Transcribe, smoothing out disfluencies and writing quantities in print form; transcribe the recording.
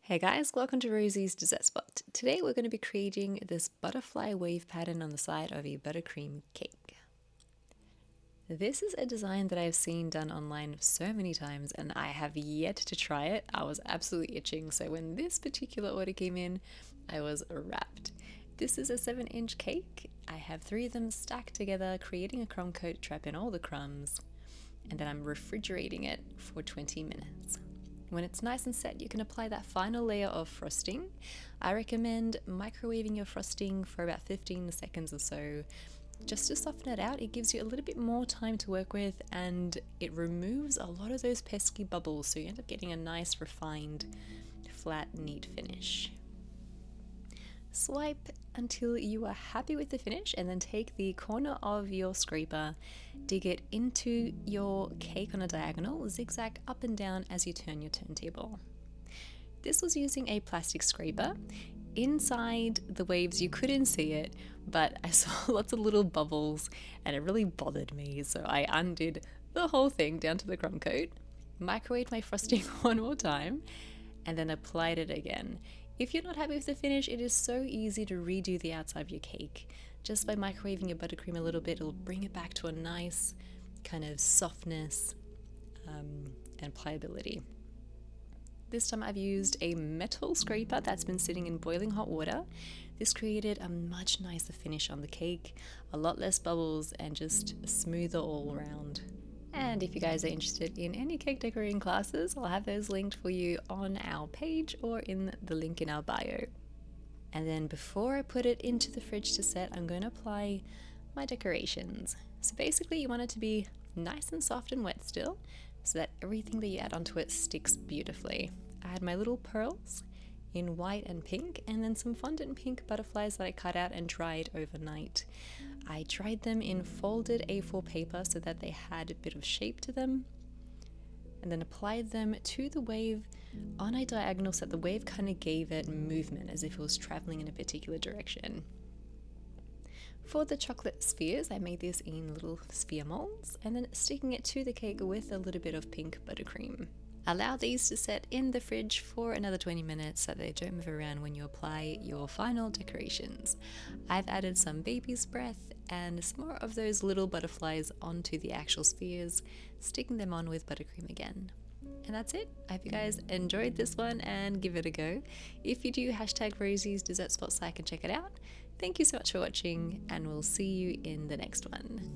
Hey guys, welcome to Rosie's Dessert Spot. Today we're going to be creating this butterfly wave pattern on the side of a buttercream cake. This is a design that I've seen done online so many times and I have yet to try it. I was absolutely itching, so when this particular order came in, I was wrapped. This is a 7-inch cake. I have 3 of them stacked together, creating a crumb coat, trap in all the crumbs, and then I'm refrigerating it for 20 minutes. When it's nice and set, you can apply that final layer of frosting. I recommend microwaving your frosting for about 15 seconds or so, just to soften it out. It gives you a little bit more time to work with and it removes a lot of those pesky bubbles, so you end up getting a nice, refined, flat, neat finish. Swipe until you are happy with the finish and then take the corner of your scraper, dig it into your cake on a diagonal, zigzag up and down as you turn your turntable. This was using a plastic scraper. Inside the waves you couldn't see it, but I saw lots of little bubbles and it really bothered me, so I undid the whole thing down to the crumb coat, microwaved my frosting one more time, and then applied it again. If you're not happy with the finish, it is so easy to redo the outside of your cake. Just by microwaving your buttercream a little bit, it'll bring it back to a nice kind of softness and pliability. This time I've used a metal scraper that's been sitting in boiling hot water. This created a much nicer finish on the cake, a lot less bubbles, and just smoother all around. And if you guys are interested in any cake decorating classes, I'll have those linked for you on our page or in the link in our bio. And then before I put it into the fridge to set, I'm going to apply my decorations. So basically you want it to be nice and soft and wet still, so that everything that you add onto it sticks beautifully. I had my little pearls in white and pink, and then some fondant pink butterflies that I cut out and dried overnight. I dried them in folded A4 paper so that they had a bit of shape to them, and then applied them to the wave on a diagonal so that the wave kind of gave it movement as if it was traveling in a particular direction. For the chocolate spheres, I made this in little sphere molds and then sticking it to the cake with a little bit of pink buttercream. Allow these to set in the fridge for another 20 minutes so they don't move around when you apply your final decorations. I've added some baby's breath and some more of those little butterflies onto the actual spheres, sticking them on with buttercream again. And that's it. I hope you guys enjoyed this one and give it a go. If you do, hashtag Rosie's Dessert Spot so I can check it out. Thank you so much for watching and we'll see you in the next one.